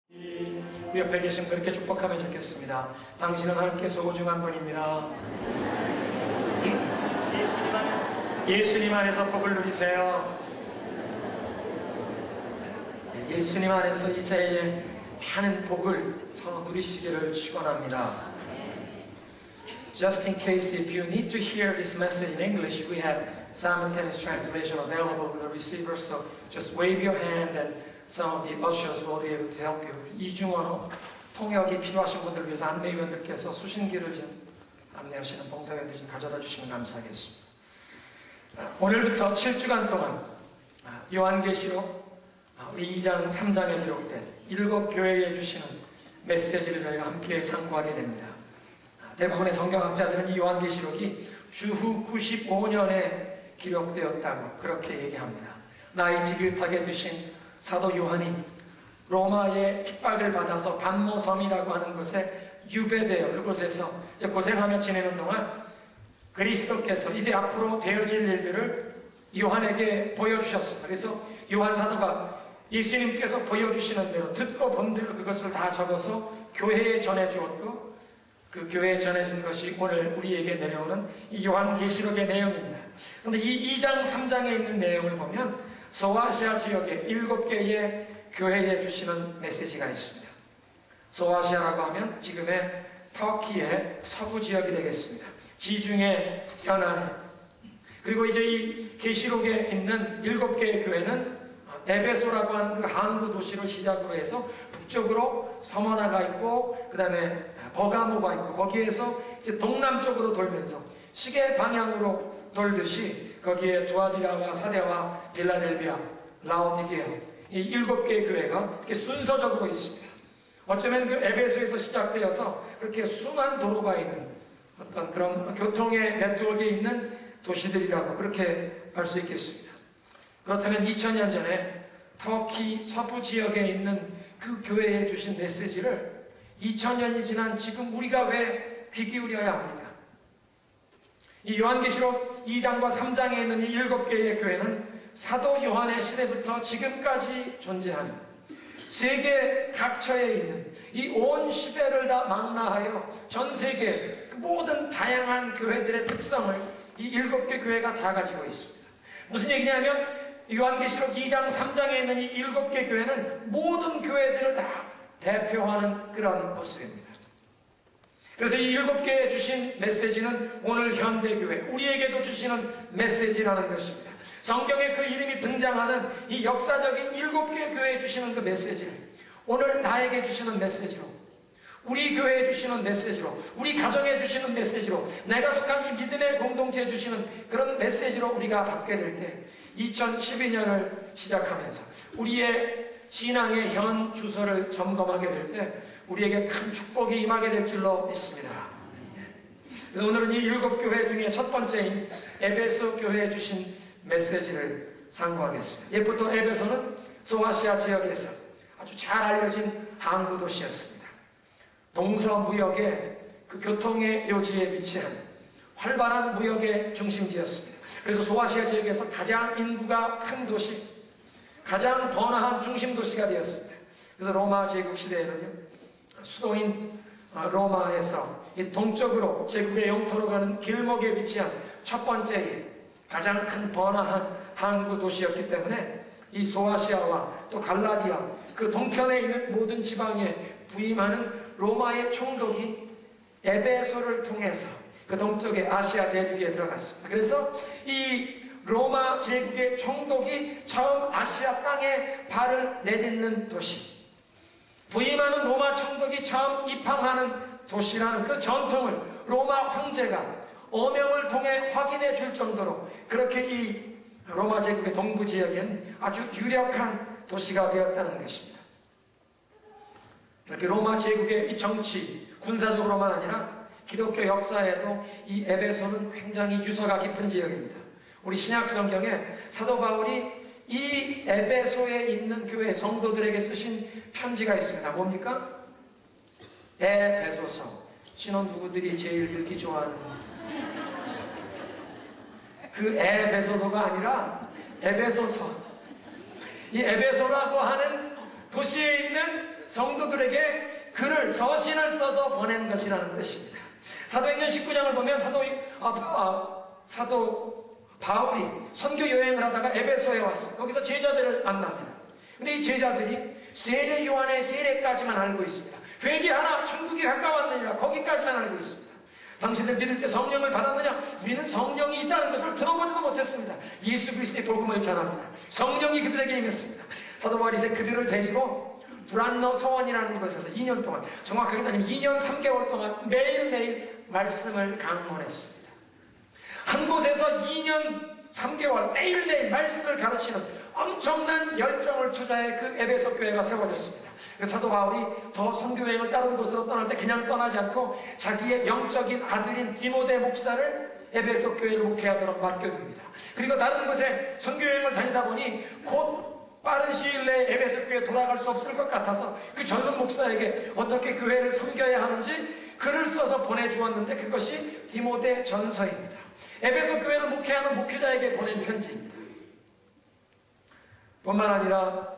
그 옆에 계신 그렇게 축복하면 좋겠습니다. 당신은 하나님께 소중한 분입니다. 예수님 안에서 복을 누리세요. 예수님 안에서 이 새해에 많은 복을 누리시기를 축원합니다. Just in case if you need to hear this message in English, we have simultaneous translation available with the receiver, so just wave your hand and some of the ushers will be able to help you. 이중언어 통역이 필요하신 분들을 위해서 안내위원들께서 수신기를 좀 안내하시는 봉사위원들이 좀 가져다 주시면 감사하겠습니다. 오늘부터 7주간 동안 요한계시록 우리 2장, 3장에 기록된 7교회에 주시는 메시지를 저희가 함께 상고하게 됩니다. 대부분의 성경학자들은 이 요한계시록이 주후 95년에 기록되었다고 그렇게 얘기합니다. 나이 지긋하게 드신 사도 요한이 로마의 핍박을 받아서 반모섬이라고 하는 곳에 유배되어 그곳에서 이제 고생하며 지내는 동안 그리스도께서 이제 앞으로 되어질 일들을 요한에게 보여주셨습니다. 그래서 요한 사도가 예수님께서 보여주시는 대로 듣고 본 대로 그것을 다 적어서 교회에 전해주었고 그 교회에 전해준 것이 오늘 우리에게 내려오는 이 요한계시록의 내용입니다. 그런데 이 2장, 3장에 있는 내용을 보면 소아시아 지역의 7개의 교회에 주시는 메시지가 있습니다. 소아시아라고 하면 지금의 터키의 서부 지역이 되겠습니다. 지중해 연안에. 그리고 이제 이 계시록에 있는 7개의 교회는 에베소라고 하는 그 항구 도시를 시작으로 해서 북쪽으로 서머나가 있고 그 다음에 버가모가 있고 거기에서 이제 동남쪽으로 돌면서 시계 방향으로 돌듯이 거기에 두아디라와 사데와 빌라델비아, 라오디게아 이 7개의 교회가 이렇게 순서적으로 있습니다. 어쩌면 그 에베소에서 시작되어서 그렇게 수많은 도로가 있는 어떤 그런 교통의 네트워크에 있는 도시들이라고 그렇게 할 수 있겠습니다. 그렇다면 2000년 전에 터키 서부 지역에 있는 그 교회에 주신 메시지를 2000년이 지난 지금 우리가 왜 귀 기울여야 합니까? 이 요한계시록 2장과 3장에 있는 이 7개의 교회는 사도 요한의 시대부터 지금까지 존재하는 세계 각처에 있는 이 온 시대를 다 망라하여 전 세계 그 모든 다양한 교회들의 특성을 이 7개 교회가 다 가지고 있습니다. 무슨 얘기냐면 요한계시록 2장, 3장에 있는 이 7개 교회는 모든 교회들을 다 대표하는 그런 모습입니다. 그래서 이 7개에 주신 메시지는 오늘 현대교회, 우리에게도 주시는 메시지라는 것입니다. 성경에 그 이름이 등장하는 이 역사적인 7개의 교회에 주시는 그 메시지를 오늘 나에게 주시는 메시지로, 우리 교회에 주시는 메시지로, 우리 가정에 주시는 메시지로, 내가 속한 이 믿음의 공동체에 주시는 그런 메시지로 우리가 받게 될 때 2012년을 시작하면서 우리의 신앙의 현 주소를 점검하게 될 때 우리에게 큰 축복이 임하게 될 줄로 믿습니다. 그래서 오늘은 이 7교회 중에 첫 번째인 에베소 교회에 주신 메시지를 상고하겠습니다. 옛부터 에베소는 소아시아 지역에서 아주 잘 알려진 항구 도시였습니다. 동서무역의 그 교통의 요지에 위치한 활발한 무역의 중심지였습니다. 그래서 소아시아 지역에서 가장 인구가 큰 도시, 가장 번화한 중심 도시가 되었습니다. 그래서 로마 제국 시대에는요, 수도인 로마에서 이 동쪽으로 제국의 영토로 가는 길목에 위치한 첫 번째 가장 큰 번화한 항구 도시였기 때문에 이 소아시아와 또 갈라디아 그 동편에 있는 모든 지방에 부임하는 로마의 총독이 에베소를 통해서 그 동쪽의 아시아 대륙에 들어갔습니다. 그래서 이 로마 제국의 총독이 처음 아시아 땅에 발을 내딛는 도시, 부임하는 로마 총독이 처음 입항하는 도시라는 그 전통을 로마 황제가 어명을 통해 확인해 줄 정도로 그렇게 이 로마 제국의 동부 지역에는 아주 유력한 도시가 되었다는 것입니다. 이렇게 로마 제국의 이 정치, 군사적으로만 아니라 기독교 역사에도 이 에베소는 굉장히 유서가 깊은 지역입니다. 우리 신약 성경에 사도 바울이 이 에베소에 있는 교회 성도들에게 쓰신 편지가 있습니다. 뭡니까? 에베소서. 신혼 부부들이 제일 읽기 좋아하는 그 에베소서가 아니라 에베소서. 이 에베소라고 하는 도시에 있는 성도들에게 글을, 서신을 써서 보낸 것이라는 뜻입니다. 사도행전 19장을 보면 사도 바울이 선교 여행을 하다가 에베소에 왔어요. 거기서 제자들을 만납니다. 근데 이 제자들이 세례 요한의 세례까지만 알고 있습니다. 회개하라, 천국이 가까웠느니라, 거기까지만 알고 있습니다. 당신들 믿을 때 성령을 받았느냐? 우리는 성령이 있다는 것을 들어보지도 못했습니다. 예수 그리스도의 복음을 전합니다. 성령이 그들에게 임했습니다. 사도 바울이 이제 그들을 데리고 두란노 서원이라는 곳에서 2년 동안, 정확하게 따지면 2년 3개월 동안 매일매일 말씀을 강론했습니다. 한 곳에서 2년 3개월 매일매일 말씀을 가르치는 엄청난 열정을 투자해 그 에베소 교회가 세워졌습니다. 사도 바울이 더 선교여행을 다른 곳으로 떠날 때 그냥 떠나지 않고 자기의 영적인 아들인 디모데 목사를 에베소 교회를 목회하도록 맡겨둡니다. 그리고 다른 곳에 선교여행을 다니다 보니 곧 빠른 시일 내에 에베소 교회에 돌아갈 수 없을 것 같아서 그 전선 목사에게 어떻게 교회를 섬겨야 하는지 글을 써서 보내주었는데 그것이 디모데 전서입니다. 에베소 교회를 목회하는 목회자에게 보낸 편지입니다. 뿐만 아니라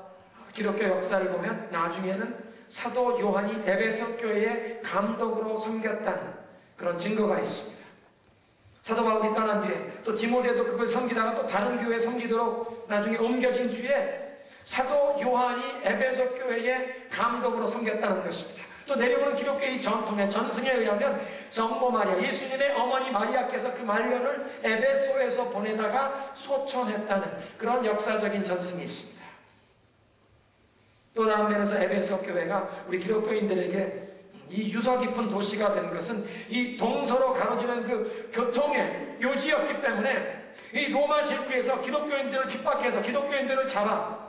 기독교 역사를 보면 나중에는 사도 요한이 에베소 교회의 감독으로 섬겼다는 그런 증거가 있습니다. 사도 바울이 떠난 뒤에 또 디모데도 그걸 섬기다가 또 다른 교회에 섬기도록 나중에 옮겨진 뒤에 사도 요한이 에베소 교회의 감독으로 섬겼다는 것입니다. 또 내려오는 기독교의 전통의 전승에 의하면 성모 마리아, 예수님의 어머니 마리아께서 그 말년을 에베소에서 보내다가 소천했다는 그런 역사적인 전승이 있습니다. 또 다른 면에서 에베소 교회가 우리 기독교인들에게 이 유서 깊은 도시가 된 것은 이 동서로 가로지는 그 교통의 요지였기 때문에 이 로마 질주에서 기독교인들을 핍박해서 기독교인들을 잡아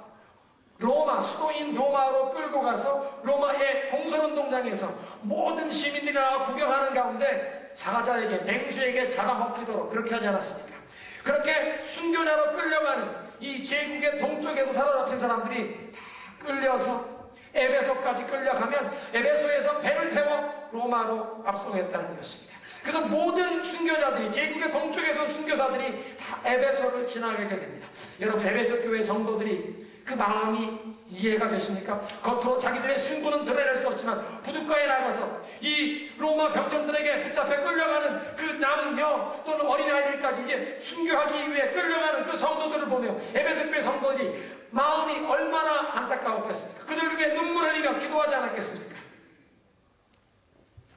로마, 수도인 로마로 끌고 가서 로마의 공설운동장에서 모든 시민들이 나와 구경하는 가운데 사자에게, 맹수에게 잡아먹히도록 그렇게 하지 않았습니까? 그렇게 순교자로 끌려가는 이 제국의 동쪽에서 사로잡힌 사람들이 다 끌려서 에베소까지 끌려가면 에베소에서 배를 태워 로마로 압송했다는 것입니다. 그래서 모든 순교자들이, 제국의 동쪽에서 온 순교자들이 다 에베소를 지나게 됩니다. 여러분, 에베소 교회 성도들이 그 마음이 이해가 되십니까? 겉으로 자기들의 승부는 드러낼 수 없지만 부둣가에 나가서 이 로마 병정들에게 붙잡혀 끌려가는 그 남녀 또는 어린아이들까지 이제 순교하기 위해 끌려가는 그 성도들을 보며 에베소 교회 성도들이 마음이 얼마나 안타까웠겠습니까? 그들을 위해 눈물 흘리며 기도하지 않았겠습니까?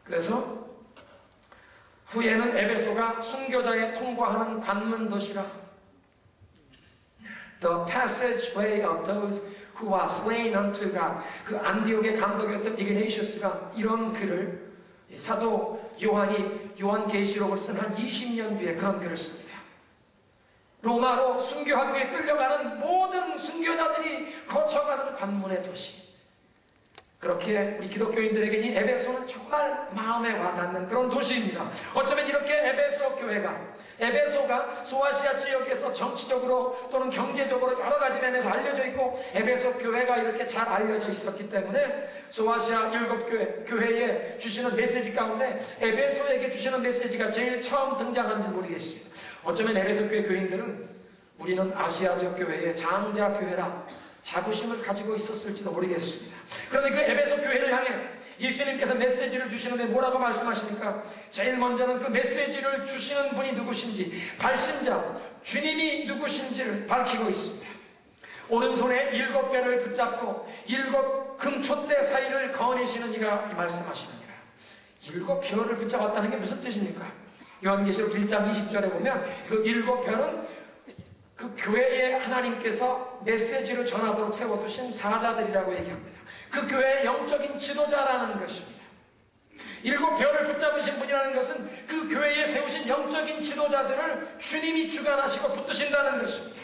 그래서 후에는 에베소가 순교자에 통과하는 관문 도시라, The passageway of those who are slain unto God. 그 안디옥의 감독이었던 이그네시우스가 이런 글을 사도 요한이 요한계시록을 쓴 한 20년 뒤에 그런 글을 씁니다. 로마로 순교하기 위해 끌려가는 모든 순교자들이 거쳐가는 관문의 도시. 그렇게 우리 기독교인들에게 이 에베소는 정말 마음에 와닿는 그런 도시입니다. 어쩌면 이렇게 에베소가 소아시아 지역에서 정치적으로 또는 경제적으로 여러 가지 면에서 알려져 있고 에베소 교회가 이렇게 잘 알려져 있었기 때문에 소아시아 7교회, 교회에 주시는 메시지 가운데 에베소에게 주시는 메시지가 제일 처음 등장한지 모르겠습니다. 어쩌면 에베소 교회 교인들은 우리는 아시아 지역 교회의 장자 교회라 자부심을 가지고 있었을지도 모르겠습니다. 그런데 그 에베소 교회를 향해 예수님께서 메시지를 주시는데 뭐라고 말씀하십니까? 제일 먼저는 그 메시지를 주시는 분이 누구신지, 발신자, 주님이 누구신지를 밝히고 있습니다. 오른손에 7뼈를 붙잡고 7 금촛대 사이를 거니시는 이가 이 말씀하시느니라. 7뼈를 붙잡았다는 게 무슨 뜻입니까? 요한계시록 1장 20절에 보면 그 7뼈는 그 교회에 하나님께서 메시지를 전하도록 세워두신 사자들이라고 얘기합니다. 그 교회의 영적인 지도자라는 것입니다. 7뼈를 붙잡으신 분이라는 것은 그 교회에 세우신 영적인 지도자들을 주님이 주관하시고 붙드신다는 것입니다.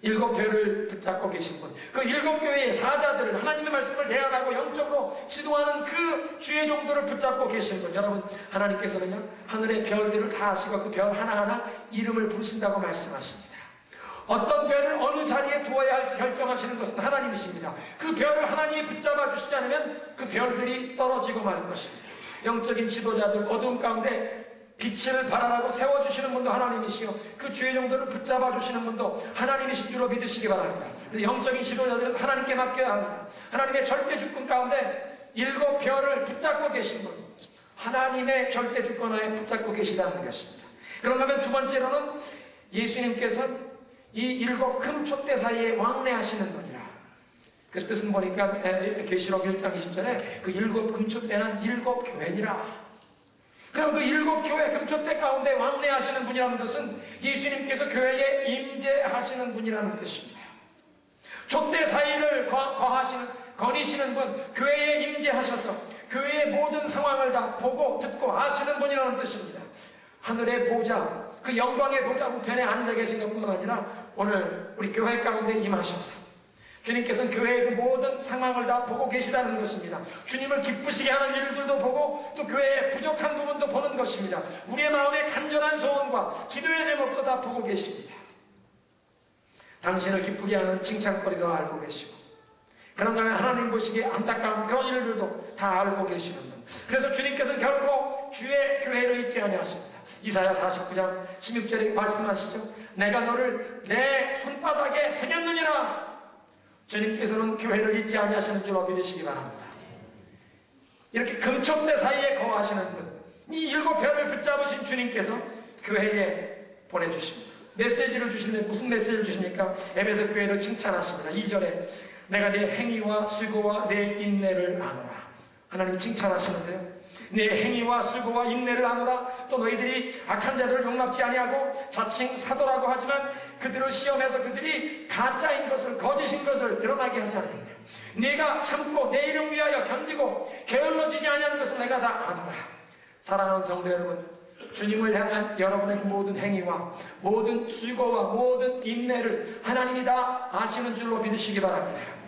7뼈를 붙잡고 계신 분, 그 7교회의 사자들을 하나님의 말씀을 대언하고 영적으로 지도하는 그 주의 종들을 붙잡고 계신 분, 여러분, 하나님께서는요 하늘의 별들을 다 아시고 그 별 하나하나 이름을 부르신다고 말씀하십니다. 어떤 별을 어느 자리에 두어야 할지 결정하시는 것은 하나님이십니다. 그 별을 하나님이 붙잡아 주시지 않으면 그 별들이 떨어지고 말 것입니다. 영적인 지도자들, 어두움 가운데 빛을 발하라고 세워주시는 분도 하나님이시요 그 주의 종들을 붙잡아 주시는 분도 하나님이신 줄로 믿으시기 바랍니다. 영적인 지도자들은 하나님께 맡겨야 합니다. 하나님의 절대 주권 가운데 7별을 붙잡고 계신 분, 하나님의 절대 주권하에 붙잡고 계시다는 것입니다. 그런가 하면 두 번째로는 예수님께서 이 7 금촛대 사이에 왕래하시는 분이라. 그 뜻은 보니까 계시록 1장 20절에 그 7 금촛대는 7 교회니라. 그럼 그 7 교회 금촛대 가운데 왕래하시는 분이라는 것은 예수님께서 교회에 임재하시는 분이라는 뜻입니다. 촛대 사이를 거니시는 분, 교회에 임재하셔서 교회의 모든 상황을 다 보고 듣고 아시는 분이라는 뜻입니다. 하늘의 보좌, 그 영광의 보좌 우편에 앉아 계신 것뿐만 아니라 오늘 우리 교회 가운데 임하셔서 주님께서는 교회의 그 모든 상황을 다 보고 계시다는 것입니다. 주님을 기쁘시게 하는 일들도 보고 또 교회의 부족한 부분도 보는 것입니다. 우리의 마음의 간절한 소원과 기도의 제목도 다 보고 계십니다. 당신을 기쁘게 하는 칭찬거리도 알고 계시고 그런가 하면 하나님 보시기에 안타까운 그런 일들도 다 알고 계시는 분. 그래서 주님께서는 결코 주의 교회를 잊지 아니하십니다. 이사야 49장 16절에 말씀하시죠. 내가 너를 내 손바닥에 새겼느니라. 주님께서는 교회를 잊지 아니하시는 줄로 믿으시기 바랍니다. 이렇게 금촛대 사이에 거하시는 분, 이 7별을 붙잡으신 주님께서 교회에 보내주십니다. 메시지를 주시는데 무슨 메시지를 주십니까? 에베소 교회를 칭찬하십니다. 2절에 내가 네 행위와 수고와 내 인내를 아노라. 하나님이 칭찬하시는데요. 내 행위와 수고와 인내를 아노라. 또 너희들이 악한 자들을 용납지 아니하고 자칭 사도라고 하지만 그들을 시험해서 그들이 가짜인 것을 거짓인 것을 드러나게 하지 않느냐. 네가 참고 내 이름 위하여 견디고 게을러지지 아니하는 것을 내가 다 아노라. 사랑하는 성도 여러분, 주님을 향한 여러분의 모든 행위와 모든 수고와 모든 인내를 하나님이 다 아시는 줄로 믿으시기 바랍니다.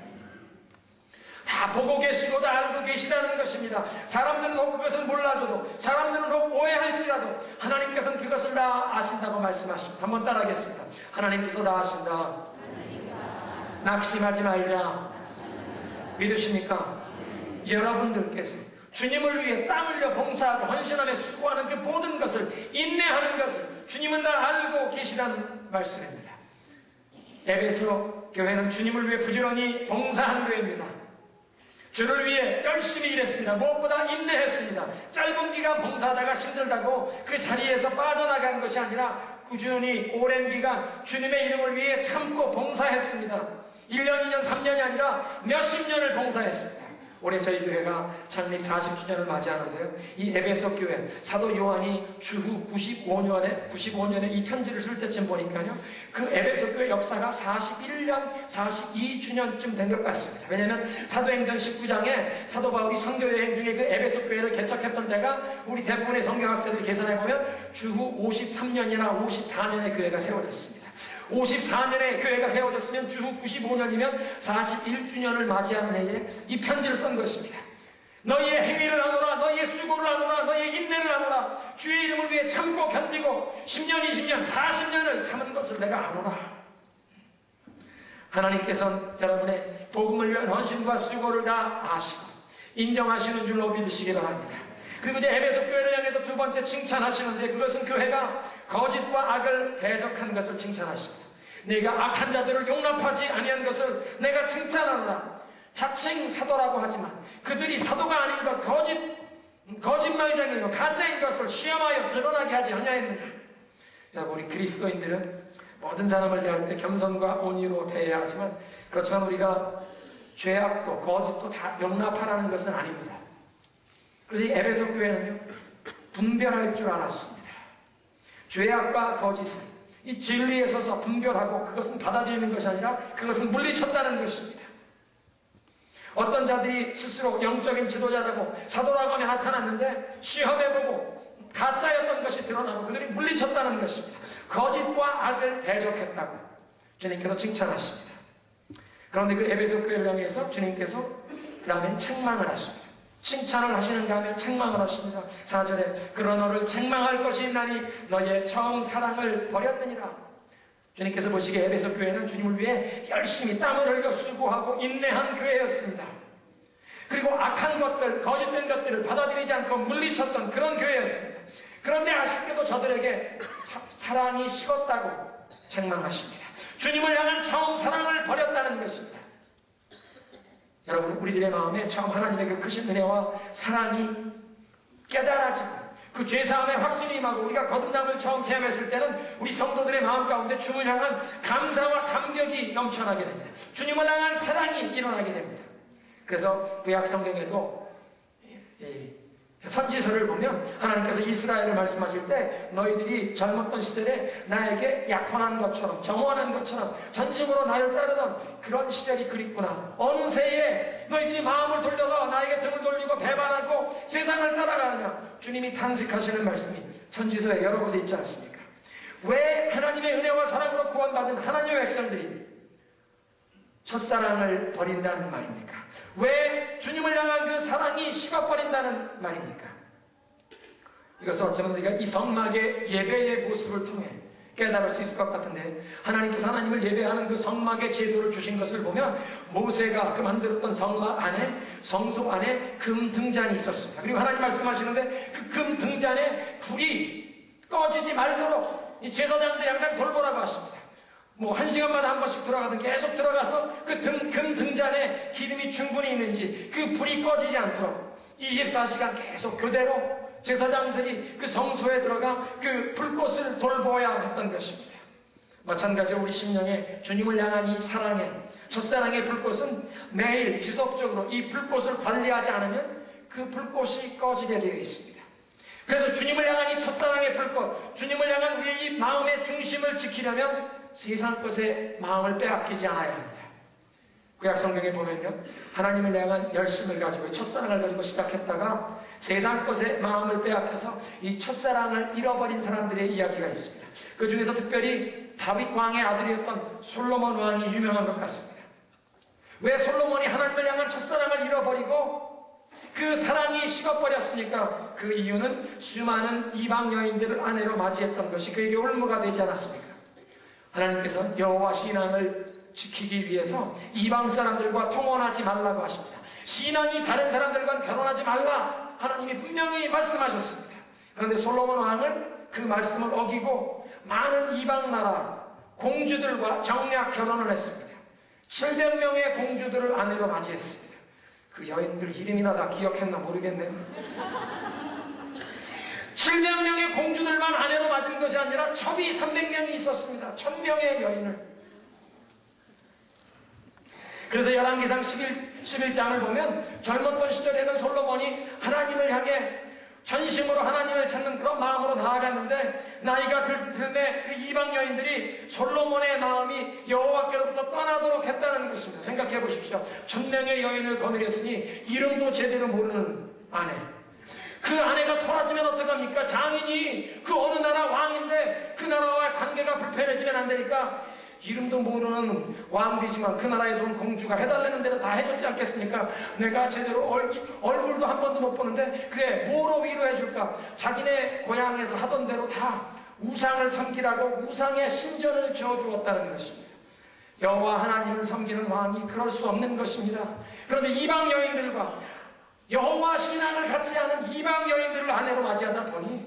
다 보고 계시고 다 알고 계시다는 것입니다. 사람들은 혹 그것을 몰라줘도 사람들은 혹 오해할지라도 하나님께서는 그것을 다 아신다고 말씀하십니다. 한번 따라하겠습니다. 하나님께서 다 아신다. 낙심하지 말자. 믿으십니까? 여러분들께서 주님을 위해 땀 흘려 봉사하고 헌신하며 수고하는 그 모든 것을 인내하는 것을 주님은 다 알고 계시다는 말씀입니다. 에베소 교회는 주님을 위해 부지런히 봉사한 교회입니다. 주를 위해 열심히 일했습니다. 무엇보다 인내했습니다. 짧은 기간 봉사하다가 힘들다고 그 자리에서 빠져나간 것이 아니라 꾸준히 오랜 기간 주님의 이름을 위해 참고 봉사했습니다. 1년, 2년, 3년이 아니라 몇십 년을 봉사했습니다. 올해 저희 교회가 창립 40주년을 맞이하는데요. 이 에베소 교회, 사도 요한이 주후 95년에 이 편지를 쓸 때쯤 보니까요. 그 에베소 교회 역사가 41년, 42주년쯤 된 것 같습니다. 왜냐하면 사도행전 19장에 사도 바울이 선교여행 중에 그 에베소 교회를 개척했던 데가 우리 대부분의 성경학자들이 계산해보면 주후 53년이나 54년에 교회가 세워졌습니다. 54년에 교회가 세워졌으면 주후 95년이면 41주년을 맞이하는 해에 이 편지를 쓴 것입니다. 너희의 행위를 하노라, 너희의 수고를 하노라, 너희의 인내를 하노라, 주의 이름을 위해 참고 견디고 10년, 20년, 40년을 참은 것을 내가 아노라. 하나님께서는 여러분의 복음을 위한 헌신과 수고를 다 아시고 인정하시는 줄로 믿으시기 바랍니다. 그리고 이제 에베소 교회를 향해서 두 번째 칭찬하시는데 그것은 교회가 거짓과 악을 대적한 것을 칭찬하십니다. 내가 악한 자들을 용납하지 아니한 것을 내가 칭찬하노라. 자칭 사도라고 하지만 그들이 사도가 아닌 것, 거짓말쟁이요 가짜인 것을 시험하여 드러나게 하지 아니하였느냐. 여러분, 우리 그리스도인들은 모든 사람을 대할 때 겸손과 온유로 대해야 하지만 그렇지만 우리가 죄악도 거짓도 다 용납하라는 것은 아닙니다. 그래서 이 에베소 교회는요, 분별할 줄 알았습니다. 죄악과 거짓을 이 진리에 서서 분별하고 그것은 받아들이는 것이 아니라 그것은 물리쳤다는 것입니다. 어떤 자들이 스스로 영적인 지도자라고 사도라고 하며 나타났는데 시험해보고 가짜였던 것이 드러나고 그들이 물리쳤다는 것입니다. 거짓과 악을 대적했다고 주님께서 칭찬하십니다. 그런데 그 에베소 교회를 향해서 주님께서 그 다음엔 책망을 하십니다. 칭찬을 하시는가 하면 책망을 하십니다. 4절에 그러나 너를 책망할 것이 있나니 너의 처음 사랑을 버렸느니라. 주님께서 보시기에 에베소 교회는 주님을 위해 열심히 땀을 흘려 수고하고 인내한 교회였습니다. 그리고 악한 것들, 거짓된 것들을 받아들이지 않고 물리쳤던 그런 교회였습니다. 그런데 아쉽게도 저들에게 사랑이 식었다고 책망하십니다. 주님을 향한 처음 사랑을 버렸다는 것입니다. 여러분, 우리들의 마음에 처음 하나님의 그 크신 은혜와 사랑이 깨달아지고 그 죄사함의 확신이 임하고 우리가 거듭남을 처음 체험했을 때는 우리 성도들의 마음 가운데 주님을 향한 감사와 감격이 넘쳐나게 됩니다. 주님을 향한 사랑이 일어나게 됩니다. 그래서 구약 성경에도 선지서를 보면 하나님께서 이스라엘을 말씀하실 때 너희들이 젊었던 시절에 나에게 약혼한 것처럼 정원한 것처럼 전심으로 나를 따르던 그런 시절이 그립구나. 어느새에 너희들이 마음을 돌려서 나에게 등을 돌리고 배반하고 세상을 따라가느냐. 주님이 탄식하시는 말씀이 선지서에 여러 곳에 있지 않습니까? 왜 하나님의 은혜와 사랑으로 구원받은 하나님의 백성들이 첫사랑을 버린다는 말입니까? 왜 주님을 향한 그 사랑이 식어버린다는 말입니까? 이것은 어쩌면 우리가 이 성막의 예배의 모습을 통해 깨달을 수 있을 것 같은데, 하나님께서 하나님을 예배하는 그 성막의 제도를 주신 것을 보면 모세가 그 만들었던 성막 안에, 성소 안에 금 등잔이 있었습니다. 그리고 하나님 말씀하시는데 그 금 등잔에 불이 꺼지지 말도록 이 제사장들이 항상 돌보라고 하십니다. 뭐 1시간마다 한 번씩 들어가든 계속 들어가서 그 금 등잔에 기름이 충분히 있는지 그 불이 꺼지지 않도록 24시간 계속 교대로 제사장들이 그 성소에 들어가 그 불꽃을 돌보아야 했던 것입니다. 마찬가지로 우리 심령에 주님을 향한 이 사랑의 첫사랑의 불꽃은 매일 지속적으로 이 불꽃을 관리하지 않으면 그 불꽃이 꺼지게 되어 있습니다. 그래서 주님을 향한 이 첫사랑의 불꽃, 주님을 향한 우리의 이 마음의 중심을 지키려면 세상 것에 마음을 빼앗기지 않아야 합니다. 구약 성경에 보면요, 하나님을 향한 열심을 가지고 첫사랑을 가지고 시작했다가 세상 것에 마음을 빼앗겨서 이 첫사랑을 잃어버린 사람들의 이야기가 있습니다. 그 중에서 특별히 다윗 왕의 아들이었던 솔로몬 왕이 유명한 것 같습니다. 왜 솔로몬이 하나님을 향한 첫사랑을 잃어버리고 그 사랑이 식어버렸습니까? 그 이유는 수많은 이방 여인들을 아내로 맞이했던 것이 그에게 올무가 되지 않았습니까? 하나님께서 여호와 신앙을 지키기 위해서 이방 사람들과 통혼하지 말라고 하십니다. 신앙이 다른 사람들과 결혼하지 말라 하나님이 분명히 말씀하셨습니다. 그런데 솔로몬 왕은 그 말씀을 어기고 많은 이방 나라 공주들과 정략 결혼을 했습니다. 700명의 공주들을 아내로 맞이했습니다. 그 여인들 이름이나 다 기억했나 모르겠네요. 700명의 공주들만 아내로 맞은 것이 아니라 첩이 300명이 있었습니다. 1000명의 여인을. 그래서 열왕기상 11장을 보면 젊었던 시절에는 솔로몬이 하나님을 향해 전심으로 하나님을 찾는 그런 마음으로 나아갔는데 나이가 들매 그 이방 여인들이 솔로몬의 마음이 여호와께로부터 떠나도록 했다는 것입니다. 생각해 보십시오. 1000명의 여인을 거느렸으니 이름도 제대로 모르는 아내. 그 아내가 돌아지면 어떡합니까? 장인이 그 어느 나라 왕인데 그 나라와 관계가 불편해지면 안 되니까 이름도 모르는 왕비지만 그 나라에서 온 공주가 해달라는 대로 다 해줬지 않겠습니까? 내가 제대로 얼굴도 한 번도 못 보는데 그래 뭐로 위로해줄까? 자기네 고향에서 하던 대로 다 우상을 섬기라고 우상의 신전을 지어주었다는 것입니다. 여호와 하나님을 섬기는 왕이 그럴 수 없는 것입니다. 그런데 이방 여인들과 여호와 신앙을 갖지 않은 이방 여인들을 아내로 맞이하다 보니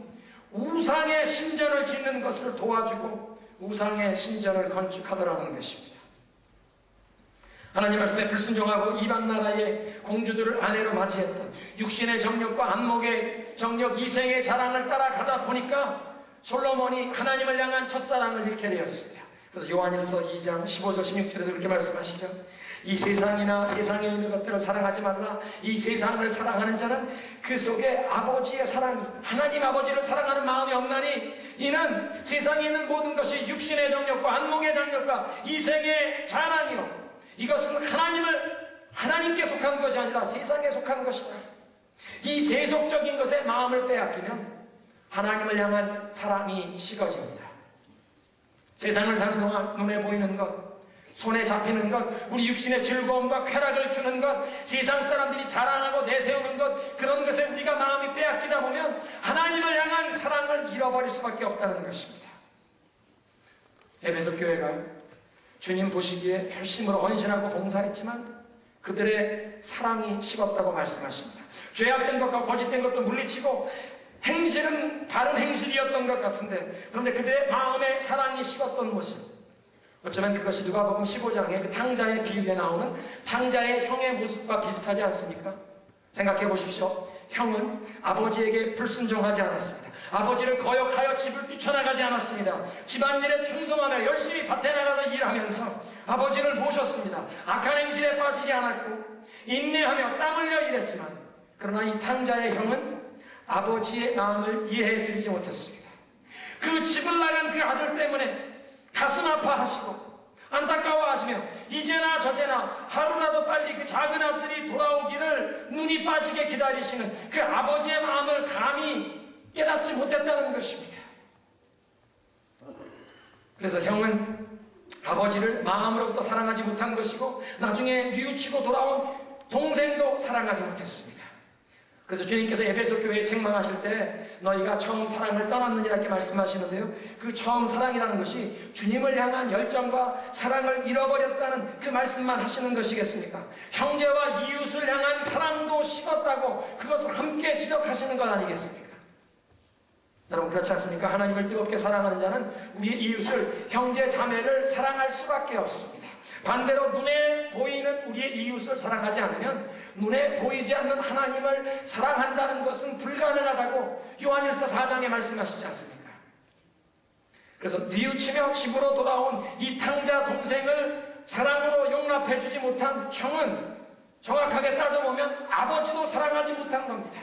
우상의 신전을 짓는 것을 도와주고 우상의 신전을 건축하더라는 것입니다. 하나님 말씀에 불순종하고 이방 나라의 공주들을 아내로 맞이했던 육신의 정욕과 안목의 정욕, 이생의 자랑을 따라가다 보니까 솔로몬이 하나님을 향한 첫사랑을 잃게 되었습니다. 그래서 요한일서 2장 15절 16절에도 그렇게 말씀하시죠. 이 세상이나 세상에 있는 것들을 사랑하지 말라. 이 세상을 사랑하는 자는 그 속에 아버지의 사랑이 하나님 아버지를 사랑하는 마음이 없나니 이는 세상에 있는 모든 것이 육신의 정욕과 안목의 정욕과 이생의 자랑이요 이것은 하나님께 속한 것이 아니라 세상에 속한 것이다. 이 세속적인 것에 마음을 빼앗기면 하나님을 향한 사랑이 식어집니다. 세상을 사는 동안 눈에 보이는 것, 손에 잡히는 것, 우리 육신의 즐거움과 쾌락을 주는 것, 세상 사람들이 자랑하고 내세우는 것, 그런 것에 우리가 마음이 빼앗기다 보면 하나님을 향한 사랑을 잃어버릴 수밖에 없다는 것입니다. 에베소 교회가 주님 보시기에 열심으로 헌신하고 봉사했지만 그들의 사랑이 식었다고 말씀하십니다. 죄악된 것과 거짓된 것도 물리치고 행실은 바른 행실이었던 것 같은데 그런데 그들의 마음의 사랑이 식었던 모습, 어쩌면 그것이 누가복음 15장의 그 탕자의 비유에 나오는 탕자의 형의 모습과 비슷하지 않습니까? 생각해 보십시오. 형은 아버지에게 불순종하지 않았습니다. 아버지를 거역하여 집을 뛰쳐나가지 않았습니다. 집안일에 충성하며 열심히 밭에 나가서 일하면서 아버지를 모셨습니다. 악한 행실에 빠지지 않았고 인내하며 땀 흘려 일했지만, 그러나 이 탕자의 형은 아버지의 마음을 이해해드리지 못했습니다. 그 집을 나간 그 아들 때문에 가슴 아파하시고 안타까워하시며 이제나 저제나 하루라도 빨리 그 작은 아들이 돌아오기를 눈이 빠지게 기다리시는 그 아버지의 마음을 감히 깨닫지 못했다는 것입니다. 그래서 형은 아버지를 마음으로부터 사랑하지 못한 것이고, 나중에 뉘우치고 돌아온 동생도 사랑하지 못했습니다. 그래서 주님께서 에베소 교회에 책망하실 때 너희가 처음 사랑을 떠났느니라 이렇게 말씀하시는데요. 그 처음 사랑이라는 것이 주님을 향한 열정과 사랑을 잃어버렸다는 그 말씀만 하시는 것이겠습니까? 형제와 이웃을 향한 사랑도 식었다고 그것을 함께 지적하시는 것 아니겠습니까? 여러분, 그렇지 않습니까? 하나님을 뜨겁게 사랑하는 자는 우리의 이웃을, 형제 자매를 사랑할 수밖에 없습니다. 반대로 눈에 보이는 우리의 이웃을 사랑하지 않으면 눈에 보이지 않는 하나님을 사랑한다는 것은 불가능하다고 요한일서 4장에 말씀하시지 않습니까? 그래서 뉘우치며 집으로 돌아온 이 탕자 동생을 사랑으로 용납해주지 못한 형은 정확하게 따져보면 아버지도 사랑하지 못한 겁니다.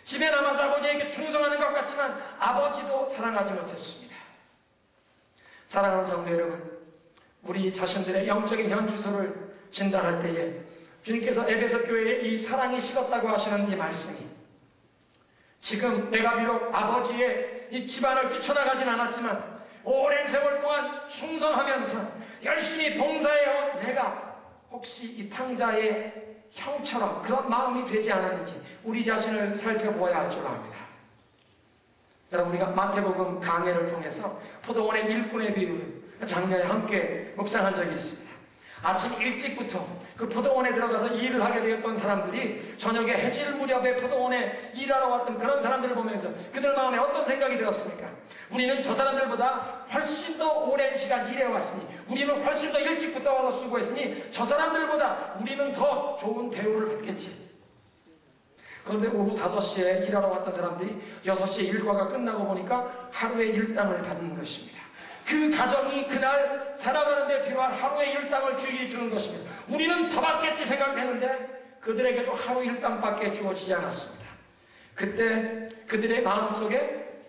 집에 남아서 아버지에게 충성하는 것 같지만 아버지도 사랑하지 못했습니다. 사랑하는 성도 여러분, 우리 자신들의 영적인 현주소를 진단할 때에 주님께서 에베소 교회에 이 사랑이 식었다고 하시는 이 말씀이, 지금 내가 비록 아버지의 이 집안을 뛰쳐나가진 않았지만 오랜 세월 동안 충성하면서 열심히 봉사해온 내가 혹시 이 탕자의 형처럼 그런 마음이 되지 않았는지 우리 자신을 살펴보아야 할 줄 압니다. 여러분, 우리가 마태복음 강해를 통해서 포도원의 일꾼의 비유를 작년에 함께 묵상한 적이 있습니다. 아침 일찍부터 그 포도원에 들어가서 일을 하게 되었던 사람들이 저녁에 해질 무렵에 포도원에 일하러 왔던 그런 사람들을 보면서 그들 마음에 어떤 생각이 들었습니까? 우리는 저 사람들보다 훨씬 더 오랜 시간 일해왔으니, 우리는 훨씬 더 일찍부터 와서 수고했으니 저 사람들보다 우리는 더 좋은 대우를 받겠지. 그런데 오후 5시에 일하러 왔던 사람들이 6시에 일과가 끝나고 보니까 하루의 일당을 받는 것입니다. 그 가정이 그날 살아가는 데 필요한 하루의 일당을 주의해 주는 것입니다. 우리는 더 받겠지 생각했는데 그들에게도 하루 일당밖에 주어지지 않았습니다. 그때 그들의 마음속에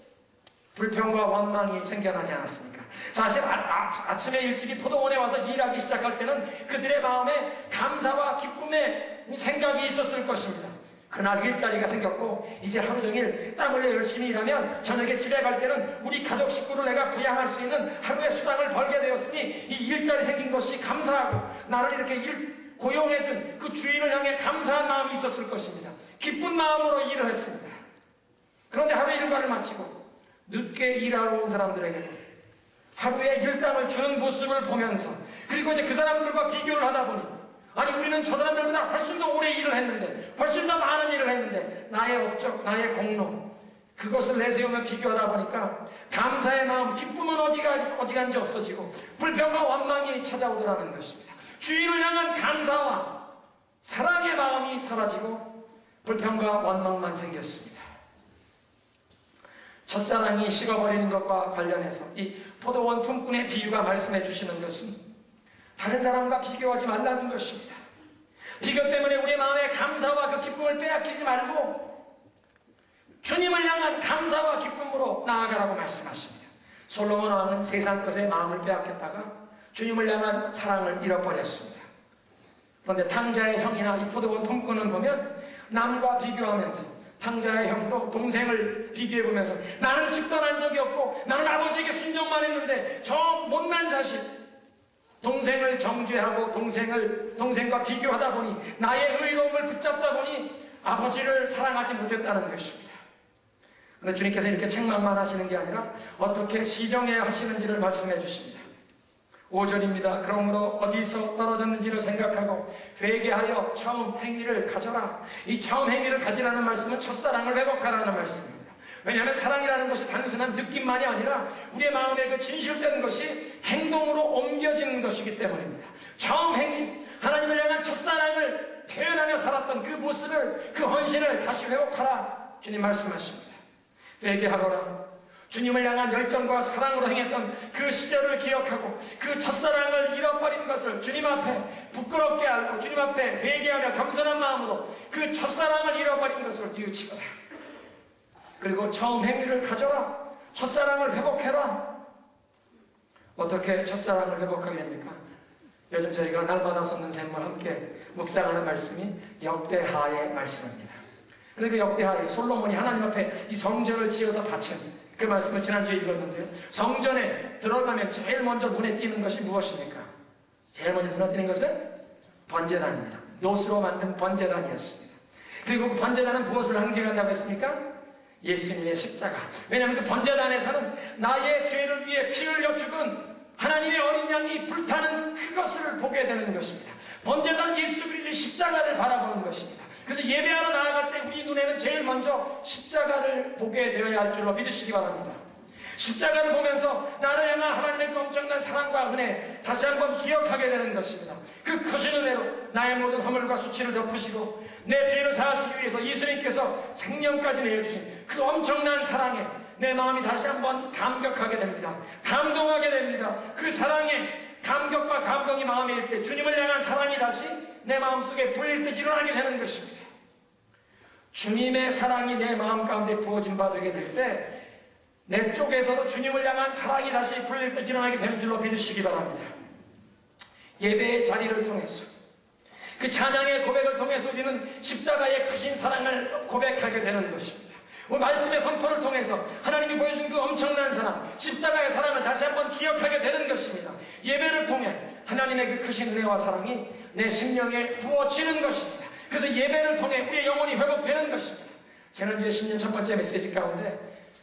불평과 원망이 생겨나지 않았습니까? 사실 아침에 일찍이 포도원에 와서 일하기 시작할 때는 그들의 마음에 감사와 기쁨의 생각이 있었을 것입니다. 그날 일자리가 생겼고 이제 하루 종일 땀 흘려 열심히 일하면 저녁에 집에 갈 때는 우리 가족 식구를 내가 부양할 수 있는 하루의 수당을 벌게 되었으니 이 일자리 생긴 것이 감사하고 나를 이렇게 고용해준 그 주인을 향해 감사한 마음이 있었을 것입니다. 기쁜 마음으로 일을 했습니다. 그런데 하루의 일과를 마치고 늦게 일하러 온 사람들에게 하루의 일당을 주는 모습을 보면서, 그리고 이제 그 사람들과 비교를 하다 보니 아니 우리는 저 사람들보다 훨씬 더 오래 일을 했는데, 훨씬 더 많은 일을 했는데 나의 업적, 나의 공로, 그것을 내세우며 비교하다 보니까 감사의 마음, 기쁨은 어디 간지 없어지고 불평과 원망이 찾아오더라는 것입니다. 주인을 향한 감사와 사랑의 마음이 사라지고 불평과 원망만 생겼습니다. 첫사랑이 식어버리는 것과 관련해서 이 포도원 품꾼의 비유가 말씀해 주시는 것은 다른 사람과 비교하지 말라는 것입니다. 비교 때문에 우리 마음의 감사와 그 기쁨을 빼앗기지 말고 주님을 향한 감사와 기쁨으로 나아가라고 말씀하십니다. 솔로몬 왕은 세상 것에 마음을 빼앗겼다가 주님을 향한 사랑을 잃어버렸습니다. 그런데 탕자의 형이나 이 포도원 품꾼은 보면 남과 비교하면서, 탕자의 형도 동생을 비교해보면서 나는 집도난 적이 없고 나는 아버지에게 순종만 했는데 저 못난 자식, 동생을 정죄하고 동생과 비교하다 보니 나의 의로움을 붙잡다 보니 아버지를 사랑하지 못했다는 것입니다. 그런데 주님께서 이렇게 책망만 하시는 게 아니라 어떻게 시정해야 하시는지를 말씀해 주십니다. 5절입니다. 그러므로 어디서 떨어졌는지를 생각하고 회개하여 처음 행위를 가져라. 이 처음 행위를 가지라는 말씀은 첫사랑을 회복하라는 말씀입니다. 왜냐하면 사랑이라는 것이 단순한 느낌만이 아니라 우리의 마음에 그 진실된 것이 행동으로 옮겨지는 것이기 때문입니다. 처음 행위, 하나님을 향한 첫사랑을 표현하며 살았던 그 모습을, 그 헌신을 다시 회복하라 주님 말씀하십니다. 회개하거라. 주님을 향한 열정과 사랑으로 행했던 그 시절을 기억하고 그 첫사랑을 잃어버린 것을 주님 앞에 부끄럽게 알고 주님 앞에 회개하며 겸손한 마음으로 그 첫사랑을 잃어버린 것을 뉘우치거라. 그리고 처음 행위를 가져라. 첫사랑을 회복해라. 어떻게 첫사랑을 회복하게 됩니까? 요즘 저희가 날마다 솟는 샘을 함께 묵상하는 말씀이 역대하의 말씀입니다. 그러니까 역대하에 솔로몬이 하나님 앞에 이 성전을 지어서 바친 그 말씀을 지난주에 읽었는데요. 성전에 들어가면 제일 먼저 눈에 띄는 것이 무엇입니까? 제일 먼저 눈에 띄는 것은 번제단입니다. 노스로 만든 번제단이었습니다. 그리고 그 번제단은 무엇을 상징한다고 했습니까? 예수님의 십자가. 왜냐하면 그 번제단에서는 나의 죄를 위해 피 흘려 죽은 하나님의 어린 양이 불타는 그것을 보게 되는 것입니다. 번제단은 예수 그리스도의 십자가를 바라보는 것입니다. 그래서 예배하러 나아갈 때 우리 눈에는 제일 먼저 십자가를 보게 되어야 할 줄로 믿으시기 바랍니다. 십자가를 보면서 나를 향한 하나님의 엄청난 사랑과 은혜 다시 한번 기억하게 되는 것입니다. 그 크신 은혜로 나의 모든 허물과 수치를 덮으시고 내 죄를 사하시기 위해서 예수님께서 생명까지 내어주신 그 엄청난 사랑에 내 마음이 다시 한번 감격하게 됩니다. 감동하게 됩니다. 그 사랑에 감격과 감동이 마음에 일 때 주님을 향한 사랑이 다시 내 마음속에 불일 듯 일어나게 되는 것입니다. 주님의 사랑이 내 마음 가운데 부어진 바 되게 될 때 내 쪽에서도 주님을 향한 사랑이 다시 불릴 듯 일어나게 되는 줄로 믿으시기 바랍니다. 예배의 자리를 통해서 그 찬양의 고백을 통해서 우리는 십자가의 크신 사랑을 고백하게 되는 것입니다. 오늘 말씀의 선포를 통해서 하나님이 보여준 그 엄청난 사랑, 십자가의 사랑을 다시 한번 기억하게 되는 것입니다. 예배를 통해 하나님의 그 크신 은혜와 사랑이 내 심령에 부어지는 것입니다. 그래서 예배를 통해 우리의 영혼이 회복되는 것입니다. 지난주에 신년 첫 번째 메시지 가운데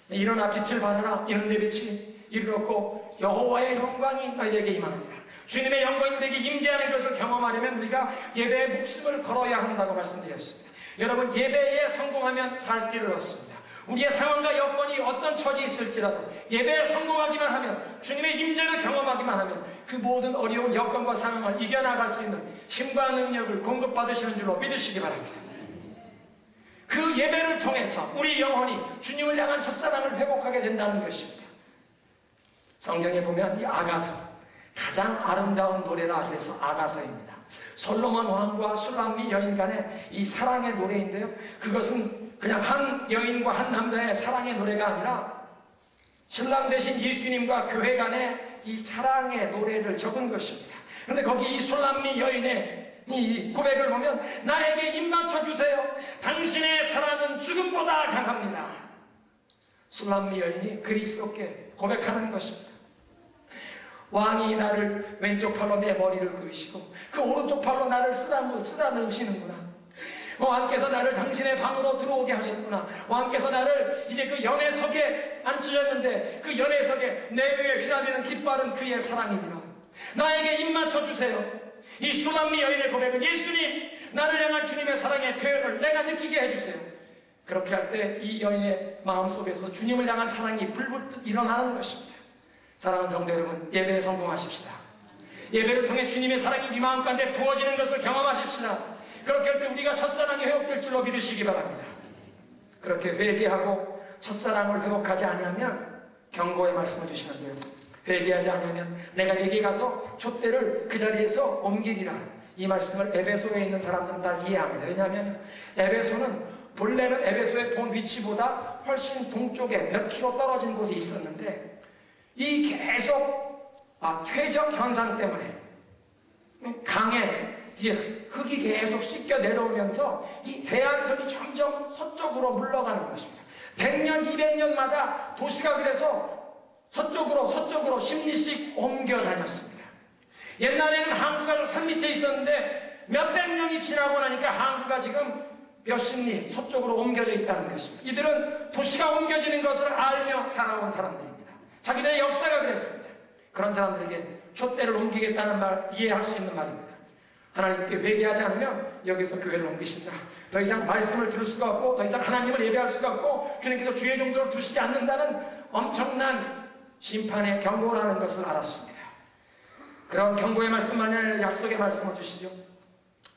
일어나 빛을 발하라. 이는 내 빛이 이르렀고 여호와의 영광이 너희에게 임합니다. 주님의 영광이 내게 임재하는 것을 경험하려면 우리가 예배에 목숨을 걸어야 한다고 말씀드렸습니다. 여러분, 예배에 성공하면 살 길을 얻습니다. 우리의 상황과 여건이 어떤 처지에 있을지라도 예배에 성공하기만 하면, 주님의 임재를 경험하기만 하면 그 모든 어려운 여건과 상황을 이겨나갈 수 있는 힘과 능력을 공급받으시는 줄로 믿으시기 바랍니다. 그 예배를 통해서 우리 영혼이 주님을 향한 첫사랑을 회복하게 된다는 것입니다. 성경에 보면 이 아가서, 가장 아름다운 노래라 해서 아가서입니다. 솔로몬 왕과 술람미 여인 간의 이 사랑의 노래인데요. 그것은 그냥 한 여인과 한 남자의 사랑의 노래가 아니라 신랑 되신 예수님과 교회 간의 이 사랑의 노래를 적은 것입니다. 그런데 거기 이 술람미 여인의 이 고백을 보면 나에게 입 맞춰주세요. 당신의 사랑은 죽음보다 강합니다. 술람미 여인이 그리스도께 고백하는 것입니다. 왕이 나를 왼쪽 팔로 내 머리를 그으시고 그 오른쪽 팔로 나를 쓰다 넣으시는구나. 왕께서 나를 당신의 방으로 들어오게 하셨구나. 왕께서 나를 이제 그 연회석에 앉히셨는데 그 연회석에 내 위에 휘날리는 깃발은 그의 사랑이구나. 나에게 입 맞춰주세요. 이 술람미 여인의 고백은 예수님, 나를 향한 주님의 사랑의 표현을 내가 느끼게 해주세요. 그렇게 할 때 이 여인의 마음속에서 주님을 향한 사랑이 불붙듯 일어나는 것입니다. 사랑하는 성도 여러분, 예배에 성공하십시다. 예배를 통해 주님의 사랑이 네 마음 가운데 부어지는 것을 경험하십시다. 그렇게 할 때 우리가 첫사랑이 회복될 줄로 믿으시기 바랍니다. 그렇게 회개하고 첫사랑을 회복하지 않으면 경고의 말씀을 주시는데요. 회개하지 않으면 내가 내게 가서 촛대를 그 자리에서 옮기리라. 이 말씀을 에베소에 있는 사람들은 다 이해합니다. 왜냐하면 에베소는 본래는 에베소의 본 위치보다 훨씬 동쪽에 몇 킬로 떨어진 곳에 있었는데 이 계속 퇴적 현상 때문에 강에 이제 흙이 계속 씻겨 내려오면서 이 해안선이 점점 서쪽으로 물러가는 것입니다. 100년, 200년마다 도시가 그래서 서쪽으로 심리씩 옮겨 다녔습니다. 옛날에는 항구가 산 밑에 있었는데 몇백 년이 지나고 나니까 항구가 지금 몇십 리 서쪽으로 옮겨져 있다는 것입니다. 이들은 도시가 옮겨지는 것을 알며 살아온 사람들입니다. 자기들의 역사가 그랬습니다. 그런 사람들에게 촛대를 옮기겠다는 말 이해할 수 있는 말입니다. 하나님께 회개하지 않으면 여기서 교회를 옮기신다. 더 이상 말씀을 들을 수가 없고 더 이상 하나님을 예배할 수가 없고 주님께서 주의 정도를 두시지 않는다는 엄청난 심판의 경고라는 것을 알았습니다. 그런 경고의 말씀 아니라 약속의 말씀을 주시죠.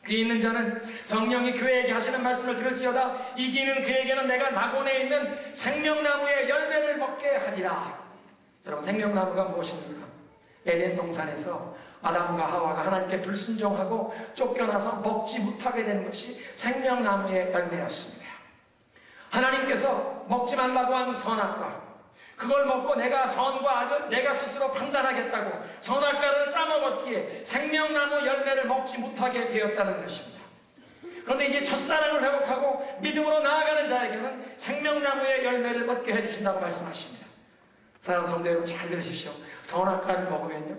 귀 있는 자는 성령이 교회에게 하시는 말씀을 들을지어다. 이기는 그에게는 내가 낙원에 있는 생명나무의 열매를 먹게 하리라. 여러분, 생명나무가 무엇입니까? 에덴 동산에서 아담과 하와가 하나님께 불순종하고 쫓겨나서 먹지 못하게 된 것이 생명나무의 열매였습니다. 하나님께서 먹지 말라고 한 선악과, 그걸 먹고 내가 선과 악을 내가 스스로 판단하겠다고 선악과를 따먹었기에 생명나무 열매를 먹지 못하게 되었다는 것입니다. 그런데 이제 첫사랑을 회복하고 믿음으로 나아가는 자에게는 생명나무의 열매를 얻게 해주신다고 말씀하십니다. 사랑하는 성도 여러분, 잘 들으십시오. 선악과를 먹으면요,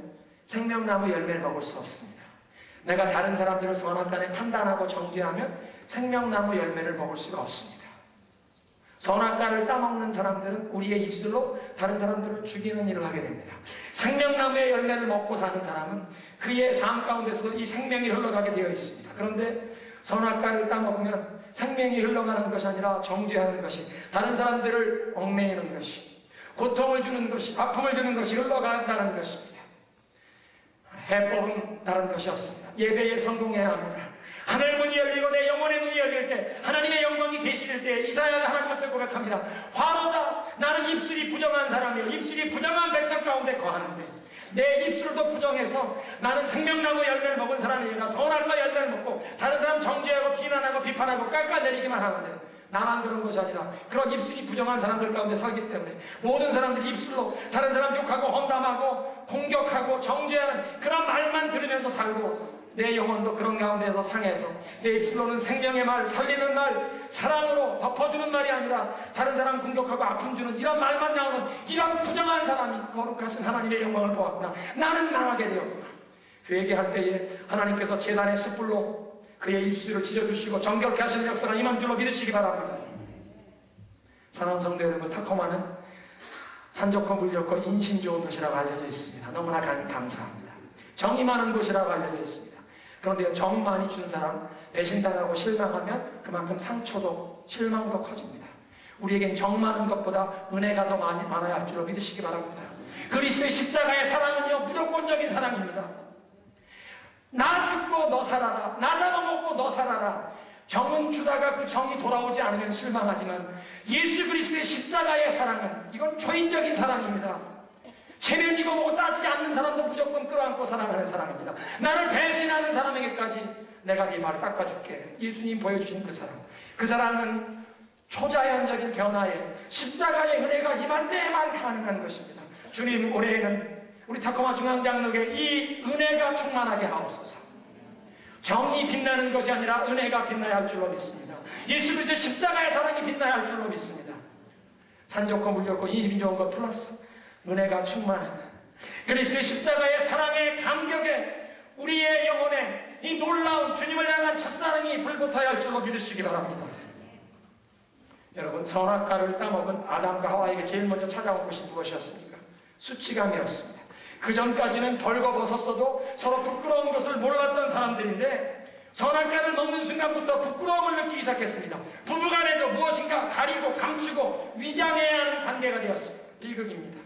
생명나무 열매를 먹을 수 없습니다. 내가 다른 사람들을 선악과에 판단하고 정죄하면 생명나무 열매를 먹을 수가 없습니다. 선악과를 따먹는 사람들은 우리의 입술로 다른 사람들을 죽이는 일을 하게 됩니다. 생명나무의 열매를 먹고 사는 사람은 그의 삶 가운데서도 이 생명이 흘러가게 되어 있습니다. 그런데 선악과를 따먹으면 생명이 흘러가는 것이 아니라 정죄하는 것이, 다른 사람들을 얽매이는 것이, 고통을 주는 것이, 아픔을 주는 것이 흘러간다는 것입니다. 해법은 다른 것이 없습니다. 예배에 성공해야 합니다. 하늘 문이 열리고 내 영혼의 눈이 열릴 때, 하나님의 영광이 계시릴 때 이사야가 하나님 앞에 고백합니다. 화로다, 나는 입술이 부정한 사람이요, 입술이 부정한 백성 가운데 거하는데 내 입술도 부정해서 나는 생명나무 열매를 먹은 사람이니까 선악과 열매를 먹고 다른 사람 정죄하고 비난하고 비판하고 깎아내리기만 하는데, 나만 그런 것이 아니라 그런 입술이 부정한 사람들 가운데 살기 때문에 모든 사람들이 입술로 다른 사람 욕하고 험담하고 공격하고 정죄하는 그런 말만 들으면서 살고, 내 영혼도 그런 가운데에서 상해서 내 입술로는 생명의 말, 살리는 말, 사랑으로 덮어주는 말이 아니라 다른 사람 공격하고 아픔 주는 이런 말만 나오는 이런 부정한 사람이 거룩하신 하나님의 영광을 보았구나, 나는 망하게 되었구나. 그에게 할 때에 하나님께서 제단의 숯불로 그의 입술을 찢어주시고 정결케 하시는 역사가 임한 줄로 믿으시기 바랍니다. 사랑하는 성도 여러분, 타코마는 산 좋고 물 좋고 인심 좋은 곳이라고 알려져 있습니다. 너무나 감사합니다. 정이 많은 곳이라고 알려져 있습니다. 그런데 정 많이 준 사람, 배신당하고 실망하면 그만큼 상처도 실망도 커집니다. 우리에겐 정 많은 것보다 은혜가 더 많아야 할 줄로 믿으시기 바랍니다. 그리스도의 십자가의 사랑은요, 무조건적인 사랑입니다. 나 죽고 너 살아라, 나 잡아먹고 너 살아라. 정은 주다가 그 정이 돌아오지 않으면 실망하지만 예수 그리스도의 십자가의 사랑은 이건 초인적인 사랑입니다. 체면이고 뭐고 따지지 않는 사람도 무조건 끌어안고 사랑하는 사랑입니다. 나를 배신하는 사람에게까지 내가 네 발을 깎아줄게. 예수님 보여주신 그 사랑, 그 사랑은 초자연적인 변화에 십자가의 은혜가 임할 때에만 가능한 것입니다. 주님, 올해에는 우리 타코마 중앙장로교회 이 은혜가 충만하게 하옵소서. 정이 빛나는 것이 아니라 은혜가 빛나야 할 줄로 믿습니다. 예수 그리스도의 십자가의 사랑이 빛나야 할 줄로 믿습니다. 산 좋고 물 좋고 인심 좋은 것 플러스 은혜가 충만한 그리스도의 십자가의 사랑의 감격에 우리의 영혼에 이 놀라운 주님을 향한 첫사랑이 불붙어야 할 줄로 믿으시기 바랍니다. 여러분, 선악과를 따먹은 아담과 하와에게 제일 먼저 찾아온 것이 무엇이었습니까? 수치감이었습니다. 그 전까지는 벌거벗었어도 서로 부끄러운 것을 몰랐던 사람들인데 선악과를 먹는 순간부터 부끄러움을 느끼기 시작했습니다. 부부간에도 무엇인가 가리고 감추고 위장해야 하는 관계가 되었습니다. 비극입니다.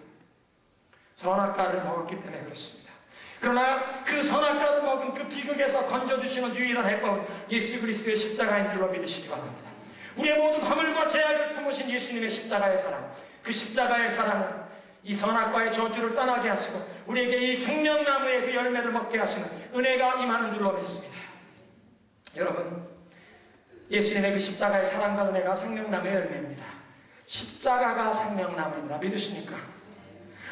선악과를 먹었기 때문에 그렇습니다. 그러나 그 선악과를 먹은 그 비극에서 건져주시는 유일한 해법은 예수 그리스도의 십자가인 줄로 믿으시기 바랍니다. 우리의 모든 허물과 죄악을 품으신 예수님의 십자가의 사랑, 그 십자가의 사랑은 이 선악과의 저주를 떠나게 하시고 우리에게 이 생명나무의 그 열매를 먹게 하시는 은혜가 임하는 줄로 믿습니다. 여러분, 예수님의 그 십자가의 사랑과 은혜가 생명나무의 열매입니다. 십자가가 생명나무입니다. 믿으십니까?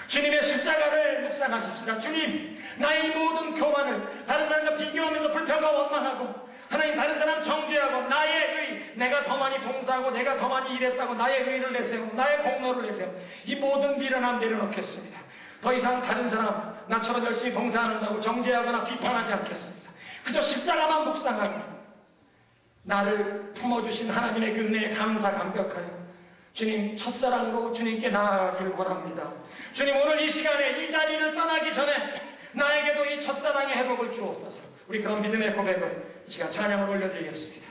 주님의 십자가를 묵상하십시다. 주님, 나의 모든 교만을 다른 사람과 비교하면서 불평과 원망하고 하나님 다른 사람 정죄하고 나의 의, 내가 더 많이 봉사하고 내가 더 많이 일했다고 나의 의를 내세우고 나의 공로를 내세우고 이 모든 미련함 내려놓겠습니다. 더 이상 다른 사람 나처럼 열심히 봉사한다고 정죄하거나 비판하지 않겠습니다. 그저 십자가만 묵상하고 나를 품어주신 하나님의 그 은혜에 감사 감격하여 주님 첫사랑으로 주님께 나아가길 원합니다. 주님, 오늘 이 시간에 이 자리를 떠나기 전에 나에게도 이 첫사랑의 회복을 주옵소서. 우리 그런 믿음의 고백을 이 시간 찬양을 올려드리겠습니다.